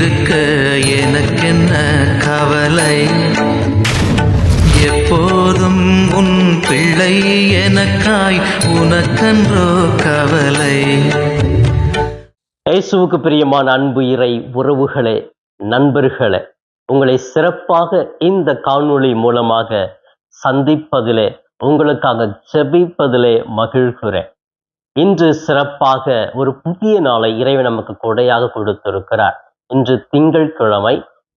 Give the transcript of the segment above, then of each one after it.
இருக்க எனக்கென்ன கவலை, எப்போதும் உன் பிள்ளை எனக்காய் உனக்கன்றோ கவலை. இயேசுவுக்கு பிரியமான அன்பு இறை உறவுகளே, நண்பர்களே, உங்களை சிறப்பாக இந்த காணொளி மூலமாக சந்திப்பதிலே, உங்களுக்காக ஜெபிப்பதிலே மகிழ்கிறேன். இன்று சிறப்பாக ஒரு புதிய நாளை இறைவன் நமக்கு கொடையாக கொடுத்திருக்கிறார். இன்று திங்கட்கிழமை.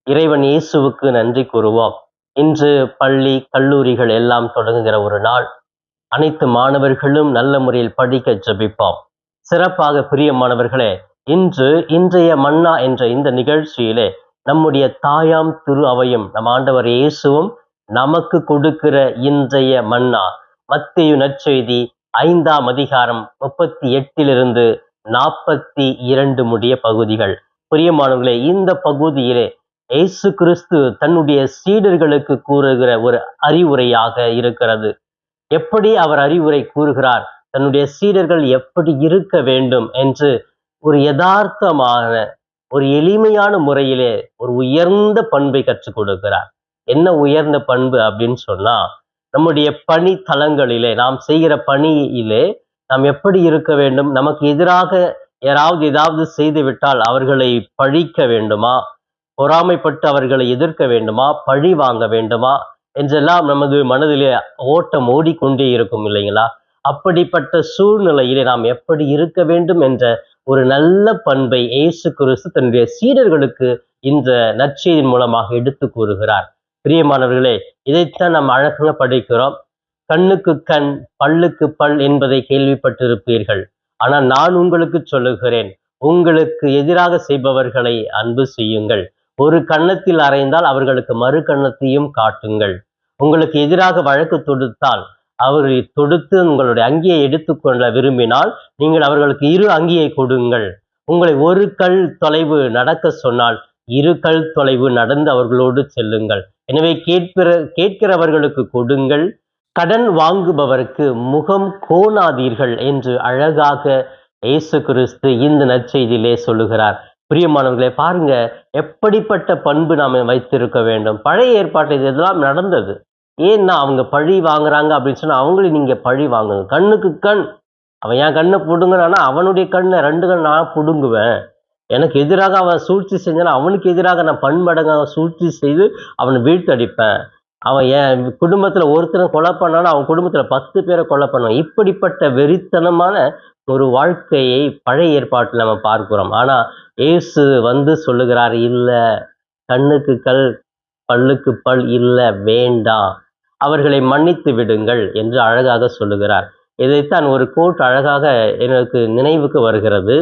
இறைவன் இயேசுவுக்கு நன்றி கூறுவோம். இன்று பள்ளி கல்லூரிகள் எல்லாம் தொடங்குகிற ஒரு நாள். அனைத்து மாணவர்களும் நல்ல முறையில் படிக்க ஜெபிப்போம். சிறப்பாக பிரியமானவர்களே, இன்றைய மன்னா என்ற இந்த நிகழ்ச்சியிலே நம்முடைய தாயாம் திரு அவையும் நம் ஆண்டவர் இயேசுவும் நமக்கு கொடுக்கிற இன்றைய மன்னா மத்தேயு நற்செய்தி 5ஆம் அதிகாரம் 38 42 முடிய பகுதிகள். பிரியமானவர்களே, இந்த பகுதியிலே இயேசு கிறிஸ்து தன்னுடைய சீடர்களுக்கு கூறுகிற ஒரு அறிவுரையாக இருக்கிறது. எப்படி அவர் அறிவுரை கூறுகிறார், தன்னுடைய சீடர்கள் எப்படி இருக்க வேண்டும் என்று ஒரு யதார்த்தமான ஒரு எளிமையான முறையிலே ஒரு உயர்ந்த பண்பை கற்றுக் கொடுக்கிறார். என்ன உயர்ந்த பண்பு அப்படின்னு சொன்னா, நம்முடைய பணி தளங்களிலே நாம் செய்கிற பணியிலே நாம் எப்படி இருக்க வேண்டும், நமக்கு எதிராக யாராவது ஏதாவது செய்து விட்டால் அவர்களை பழிக்க வேண்டுமா, பொறாமைப்பட்டு அவர்களை எதிர்க்க வேண்டுமா, பழி வாங்க வேண்டுமா என்றெல்லாம் நமது மனதிலே ஓட்டம் ஓடிக்கொண்டே இருக்கும் இல்லைங்களா? அப்படிப்பட்ட சூழ்நிலையிலே நாம் எப்படி இருக்க வேண்டும் என்ற ஒரு நல்ல பண்பை இயேசு கிறிஸ்து தன்னுடைய சீடர்களுக்கு இந்த நற்செய்தியின் மூலமாக எடுத்து கூறுகிறார். பிரியமானவர்களே, இதைத்தான் நாம் அழகாக படிக்கிறோம். கண்ணுக்கு கண், பல்லுக்கு பல் என்பதை கேள்விப்பட்டிருப்பீர்கள். ஆனால் நான் உங்களுக்கு சொல்லுகிறேன், உங்களுக்கு எதிராக செய்பவர்களை அன்பு செய்யுங்கள். ஒரு கன்னத்தில் அறைந்தால் அவர்களுக்கு மறு கன்னத்தையும் காட்டுங்கள். உங்களுக்கு எதிராக வழக்கு தொடுத்தால் அவர்களை தொடுத்து உங்களுடைய அங்கியை எடுத்துக்கொள்ள விரும்பினால் நீங்கள் அவர்களுக்கு 2 அங்கியை கொடுங்கள். உங்களை ஒரு கல் தொலைவு நடக்க சொன்னால் 2 கல் தொலைவு நடந்து அவர்களோடு செல்லுங்கள். எனவே கேட்கிறவர்களுக்கு கொடுங்கள், கடன் வாங்குபவருக்கு முகம் கோணாதீர்கள் என்று அழகாக இயேசு கிறிஸ்து இந்த நற்செய்தியிலே சொல்லுகிறார். பிரியமானவர்களே, பாருங்க எப்படிப்பட்ட பண்பு நாம வைத்திருக்க வேண்டும். பழைய ஏற்பாட்டில் இதெல்லாம் நடந்தது. ஏன்னா அவங்க பழி வாங்குறாங்க அப்படின்னு சொன்னா அவங்களையும் நீங்க பழி வாங்குங்க. கண்ணுக்கு கண், அவன் என் கண்ணை புடுங்குறான்னா அவனுடைய கண்ணை 2 கண் நான் புடுங்குவேன். எனக்கு எதிராக அவன் சூழ்ச்சி செஞ்சானா அவனுக்கு எதிராக நான் பன்மடங்காக சூழ்ச்சி செய்து அவனை வீழ்த்தடிப்பேன். அவன் என் குடும்பத்துல ஒருத்தனை கொலை பண்ணாலும் அவன் குடும்பத்துல 10 பேரை கொலை பண்ணுவான். இப்படிப்பட்ட வெறித்தனமான ஒரு வாழ்க்கையை பழைய ஏற்பாட்டில் நம்ம பார்க்கிறோம். ஆனா இயேசு வந்து சொல்லுகிறார், இல்ல, கண்ணுக்கு கல் பல்லுக்கு பல் இல்ல, வேண்டாம், அவர்களை மன்னித்து விடுங்கள் என்று அழகாக சொல்லுகிறார். இதைத்தான் ஒரு கோட் அழகாக எனக்கு நினைவுக்கு வருகிறது.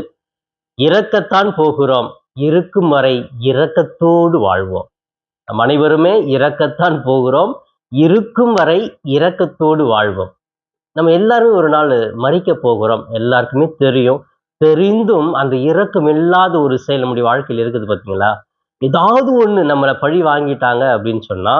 இறக்கத்தான் போகிறோம், இருக்கும் வரை இரக்கத்தோடு வாழ்வோம். நம் அனைவருமே இறக்கத்தான் போகிறோம், இருக்கும் வரை இரக்கத்தோடு வாழ்வோம். நம்ம எல்லாருமே ஒரு நாள் மறிக்க போகிறோம், எல்லாருக்குமே தெரியும். தெரிந்தும் அந்த இரக்கம் இல்லாத ஒரு செயல் நம்முடைய வாழ்க்கையில் இருக்குது பார்த்தீங்களா? ஏதாவது ஒண்ணு நம்மளை பழி வாங்கிட்டாங்க அப்படின்னு சொன்னா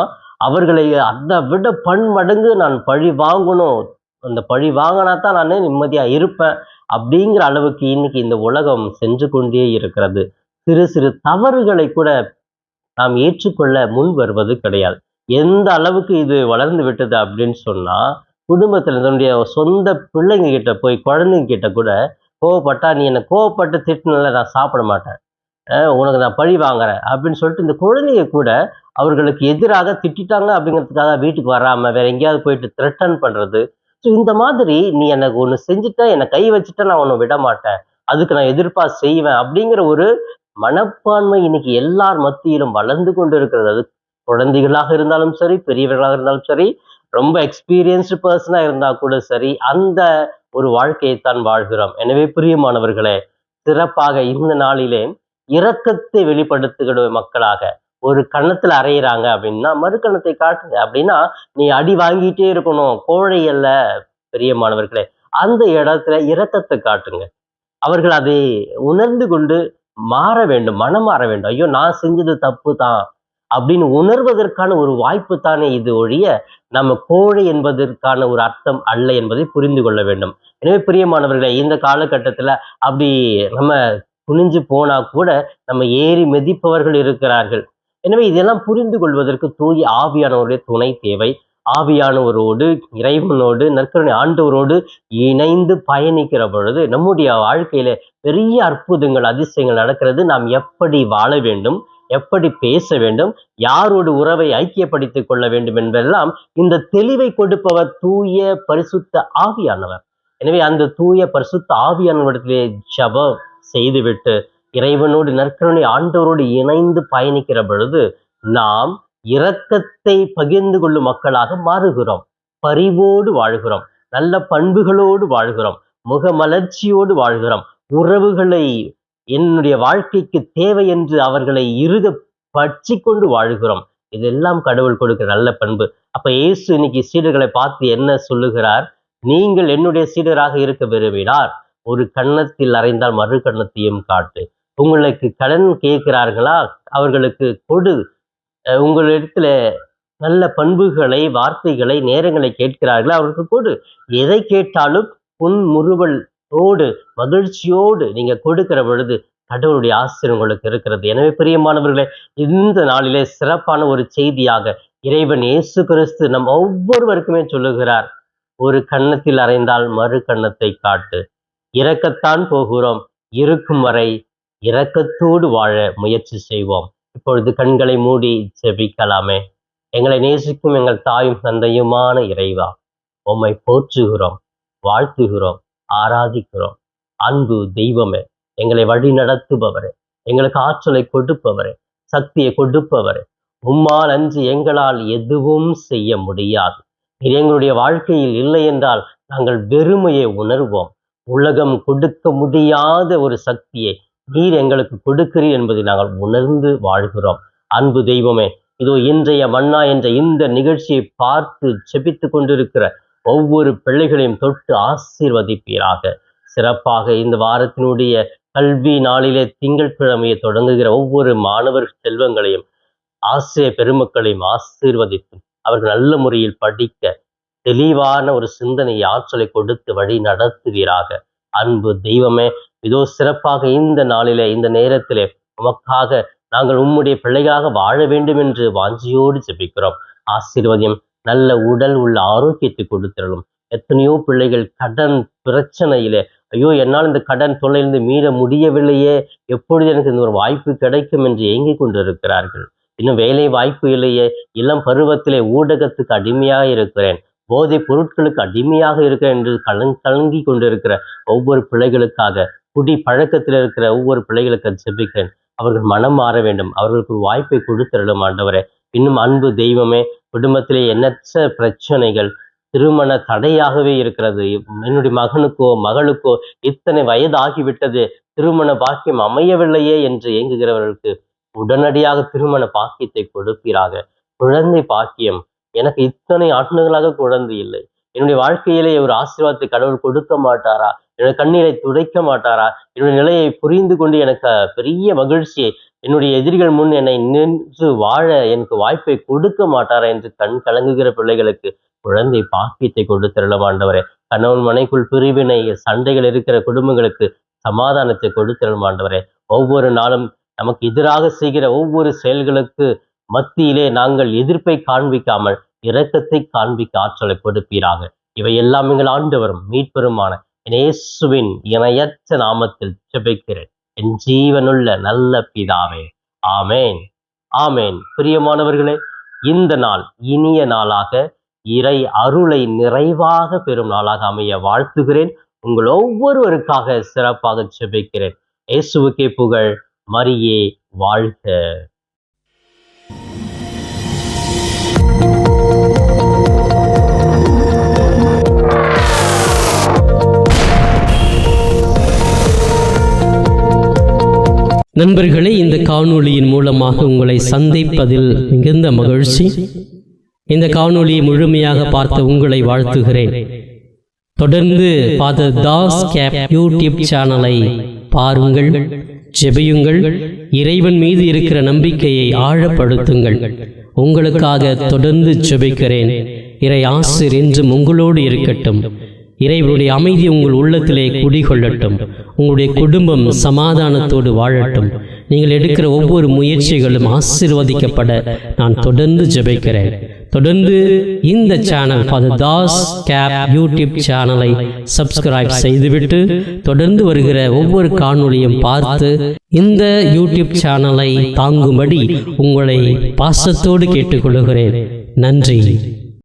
அவர்களை அதை விட பன்மடங்கு நான் பழி வாங்கணும், அந்த பழி வாங்கினா தான் நான் நிம்மதியா இருப்பேன் அப்படிங்கிற அளவுக்கு இன்னைக்கு இந்த உலகம் சென்று கொண்டே இருக்கிறது. சிறு சிறு தவறுகளை கூட நாம் ஏற்றுக்கொள்ள முன் வருவது கிடையாது. எந்த அளவுக்கு இது வளர்ந்து விட்டது அப்படின்னு சொன்னா, குடும்பத்துல தன்னுடைய சொந்த பிள்ளைங்க கிட்ட போய் குழந்தைங்க கிட்ட கூட கோவப்பட்டா, நீ என்னை கோவப்பட்டு திட்டினால நான் சாப்பிட மாட்டேன், உனக்கு நான் பழி வாங்குறேன் அப்படின்னு சொல்லிட்டு இந்த குழந்தைங்க கூட அவர்களுக்கு எதிராக திட்டாங்க அப்படிங்கிறதுக்காக வீட்டுக்கு வராம வேற எங்கேயாவது போயிட்டு த்ரெட்டன் பண்றது. ஸோ இந்த மாதிரி நீ எனக்கு ஒன்று செஞ்சுட்ட, என்னை கை வச்சுட்டா நான் உன்னை விட மாட்டேன், அதுக்கு நான் எதிர்ப்பா செய்வேன் அப்படிங்கிற ஒரு மனப்பான்மை இன்னைக்கு எல்லார் மத்தியிலும் வளர்ந்து கொண்டு இருக்கிறது. அது குழந்தைகளாக இருந்தாலும் சரி, பெரியவர்களாக இருந்தாலும் சரி, ரொம்ப எக்ஸ்பீரியன்ஸ்டு பர்சனா இருந்தா கூட சரி, அந்த ஒரு வாழ்க்கையைத்தான் வாழ்கிறோம். எனவே பிரியமானவர்களே, சிறப்பாக இந்த நாளிலே இரக்கத்தை வெளிப்படுத்துகிற மக்களாக, ஒரு கன்னத்துல அறையிறாங்க அப்படின்னா மறு கன்னத்தை காட்டுங்க. அப்படின்னா நீ அடி வாங்கிட்டே இருக்கணும், கோழை அல்ல. பிரியமானவர்களே, அந்த இடத்துல இரக்கத்தை காட்டுங்க. அவர்கள் அதை உணர்ந்து கொண்டு மாற வேண்டும், மனம் மாற வேண்டும். ஐயோ, நான் செஞ்சது தப்பு தான் அப்படின்னு உணர்வதற்கான ஒரு வாய்ப்பு தானே இது ஒழிய நம்ம கோழை என்பதற்கான ஒரு அர்த்தம் அல்ல என்பதை புரிந்து கொள்ள வேண்டும். எனவே பிரியமானவர்களே, இந்த காலகட்டத்துல அப்படி நம்ம குனிஞ்சு போனா கூட நம்ம ஏறி மிதிப்பவர்கள் இருக்கிறார்கள். எனவே இதெல்லாம் புரிந்து கொள்வதற்கு தூய ஆவியானவருடைய துணை தேவை. ஆவியானவரோடு, இறைவனோடு, நற்கருணை ஆண்டவரோடு இணைந்து பயணிக்கிற பொழுது நம்முடைய வாழ்க்கையில பெரிய அற்புதங்கள், அதிசயங்கள் நடக்கிறது. நாம் எப்படி வாழ வேண்டும், எப்படி பேச வேண்டும், யாரோடு உறவை ஐக்கியப்படுத்திக் கொள்ள வேண்டும் என்பதெல்லாம் இந்த தெளிவை கொடுப்பவர் தூய பரிசுத்த ஆவியானவர். எனவே அந்த தூய பரிசுத்த ஆவியானவரிடத்திலே ஜெபம் செய்துவிட்டு இறைவனோடு, நற்கருணை ஆண்டவரோடு இணைந்து பயணிக்கிற பொழுது நாம் இரக்கத்தை பகிர்ந்து கொள்ளும் மக்களாக மாறுகிறோம். பரிவோடு வாழ்கிறோம், நல்ல பண்புகளோடு வாழ்கிறோம், முகமலர்ச்சியோடு வாழ்கிறோம். உறவுகளை என்னுடைய வாழ்க்கைக்கு தேவை என்று அவர்களை இறுக பற்றி கொண்டு வாழ்கிறோம். இதெல்லாம் கடவுள் கொடுக்கிற நல்ல பண்பு. அப்ப இயேசு இன்னைக்கு சீடர்களை பார்த்து என்ன சொல்லுகிறார்? நீங்கள் என்னுடைய சீடராக இருக்க விரும்பினார், ஒரு கன்னத்தில் அறைந்தால் மறு கன்னத்தையும் காட்டு. உங்களுக்கு கடன் கேட்கிறார்களா? அவர்களுக்கு கொடு. உங்களிடத்துல நல்ல பண்புகளை, வார்த்தைகளை, நேரங்களை கேட்கிறார்களா? அவர்களுக்கு கொடு. எதை கேட்டாலும் புன்முறுவலோடு, மகிழ்ச்சியோடு நீங்க கொடுக்கிற பொழுது கடவுளுடைய ஆசீர்வாதம் உங்களுக்கு இருக்கிறது. எனவே பிரியமானவர்களே, இந்த நாளிலே சிறப்பான ஒரு செய்தியாக இறைவன் இயேசு கிறிஸ்து நம் ஒவ்வொருவருக்குமே சொல்லுகிறார், ஒரு கன்னத்தில் அறைந்தால் மறு கன்னத்தை காட்டு. இறக்கத்தான் போகிறோம், இருக்கும் வரை இரக்கத்தோடு வாழ முயற்சி செய்வோம். இப்பொழுது கண்களை மூடி ஜெபிக்கலாமே. எங்களை நேசிக்கும் எங்கள் தாயும் தந்தையுமான இறைவா, உம்மை போற்றுகிறோம், வாழ்த்துகிறோம், ஆராதிக்கிறோம். அன்பு தெய்வமே, எங்களை வழி நடத்துபவரே, எங்களுக்கு ஆற்றலை கொடுப்பவரே, சக்தியை கொடுப்பவரே, உம்மால் அன்றி எங்களால் எதுவும் செய்ய முடியாது. இது எங்களுடைய வாழ்க்கையில் இல்லை என்றால் நாங்கள் வெறுமையை உணர்வோம். உலகம் கொடுக்க முடியாத ஒரு சக்தியை நீர் எங்களுக்கு கொடுக்கிறீர் என்பதை நாங்கள் உணர்ந்து வாழ்கிறோம். அன்பு தெய்வமே, இதோ இன்றைய மன்னா என்ற இந்த நிகழ்ச்சியை பார்த்து செபித்து கொண்டிருக்கிற ஒவ்வொரு பிள்ளைகளையும் தொட்டு ஆசீர்வதிப்பீராக. சிறப்பாக இந்த வாரத்தினுடைய கல்வி நாளிலே திங்கட்கிழமையை தொடங்குகிற ஒவ்வொரு மாணவர் செல்வங்களையும், ஆசிரியர் பெருமக்களையும் ஆசீர்வதித்து அவர்கள் நல்ல முறையில் படிக்க தெளிவான ஒரு சிந்தனை ஆற்றலை கொடுத்து வழி நடத்துவீராக. அன்பு தெய்வமே, இதோ சிறப்பாக இந்த நாளிலே, இந்த நேரத்திலே உமக்காக நாங்கள் உம்முடைய பிள்ளைகளாக வாழ வேண்டும் என்று வாஞ்சியோடு ஜெபிக்கிறோம். ஆசீர்வதியம், நல்ல உடல் உள்ள ஆரோக்கியத்தை கொடுத்திரலும். எத்தனையோ பிள்ளைகள் கடன் பிரச்சனையிலே, ஐயோ என்னால் இந்த கடன் தொல்லையிலிருந்து மீள முடியவில்லையே, எப்பொழுது எனக்கு இந்த ஒரு வாய்ப்பு கிடைக்கும் என்று ஏங்கிக் கொண்டிருக்கிறார்கள். இன்னும் வேலை வாய்ப்பு இல்லையே, இளம் பருவத்திலே ஊடகத்துக்கு அடிமையாக இருக்கிறேன், போதை பொருட்களுக்கு அடிமையாக இருக்கிறேன் என்று கலங்கி கொண்டிருக்கிற ஒவ்வொரு பிள்ளைகளுக்காக, குடி பழக்கத்தில் இருக்கிற ஒவ்வொரு பிள்ளைகளுக்கு ஜெபிக்கிறேன். அவர்கள் மனம் மாற வேண்டும், அவர்களுக்கு ஒரு வாய்ப்பை கொடுத்திரலும் ஆண்டவரே. இன்னும் அன்பு தெய்வமே, குடும்பத்திலே எண்ணற்ற பிரச்சனைகள், திருமண தடையாகவே இருக்கிறது. என்னுடைய மகனுக்கோ மகளுக்கோ இத்தனை வயதாகிவிட்டது, திருமண பாக்கியம் அமையவில்லையே என்று ஏங்குகிறவர்களுக்கு உடனடியாக திருமண பாக்கியத்தை கொடுப்பீராக. குழந்தை பாக்கியம், எனக்கு இத்தனை ஆண்டுகளாக குழந்தை இல்லை, என்னுடைய வாழ்க்கையிலே ஒரு ஆசீர்வாதத்தை கடவுள் கொடுக்க மாட்டாரா? என்னுடைய கண்ணீரை துடைக்க மாட்டாரா? என்னுடைய நிலையை புரிந்து கொண்டு எனக்கு பெரிய மகிழ்ச்சியை, என்னுடைய எதிரிகள் முன் என்னை நின்று வாழ எனக்கு வாய்ப்பை கொடுக்க மாட்டாரா என்று கண் கலங்குகிற பிள்ளைகளுக்கு குழந்தை பாக்கியத்தை கொடுத்திரள ஆண்டவரே. கணவன் மனைக்குள் பிரிவினை, சண்டைகள் இருக்கிற குடும்பங்களுக்கு சமாதானத்தை கொடுத்திரள ஆண்டவரே. ஒவ்வொரு நாளும் நமக்கு எதிராக செய்கிற ஒவ்வொரு செயல்களுக்கு மத்தியிலே நாங்கள் எதிர்ப்பை காண்பிக்காமல் இரக்கத்தை காண்பிக்க ஆற்றலை கொடுப்பீராக. இவையெல்லாம் எங்கள் ஆண்டவரும் மீட்பெருமான இயேசுவின் இணையற்ற நாமத்தில் ஜெபிக்கிறேன், என் ஜீவனுள்ள நல்ல பிதாவே. ஆமேன், ஆமேன். பிரியமானவர்களே, இந்த நாள் இனிய நாளாக, இறை அருளை நிறைவாக பெறும் நாளாக அமைய வாழ்த்துகிறேன். உங்கள் ஒவ்வொருவருக்காக சிறப்பாக ஜெபிக்கிறேன். இயேசுவுக்கே புகழ், மரியே வாழ்க. நண்பர்களே, இந்த காணொளியின் மூலமாக உங்களை சந்திப்பதில் மிகுந்த மகிழ்ச்சி. இந்த காணொளியை முழுமையாக பார்த்த உங்களை வாழ்த்துகிறேன். தொடர்ந்து ஃபாதர் தாஸ் கேப் யூடியூப் சேனலை பாருங்கள், ஜெபியுங்கள், இறைவன் மீது இருக்கிற நம்பிக்கையை ஆழப்படுத்துங்கள். உங்களுக்காக தொடர்ந்து ஜெபிக்கிறேன். இறை ஆசீர் என்றும் உங்களோடு இருக்கட்டும். இறைவனுடைய அமைதி உங்கள் உள்ளத்திலே குடிகொள்ளட்டும். உங்களுடைய குடும்பம் சமாதானத்தோடு வாழட்டும். நீங்கள் எடுக்கிற ஒவ்வொரு முயற்சிகளும் ஆசீர்வதிக்கப்பட நான் தொடர்ந்து ஜெபிக்கிறேன். தொடர்ந்து இந்த சேனல் ஃபாதர் தாஸ் கேப் யூடியூப் சேனலை சப்ஸ்கிரைப் செய்துவிட்டு தொடர்ந்து வருகிற ஒவ்வொரு காணொளியும் பார்த்து இந்த யூடியூப் சேனலை தாங்கும்படி உங்களை பாசத்தோடு கேட்டுக்கொள்கிறேன். நன்றி.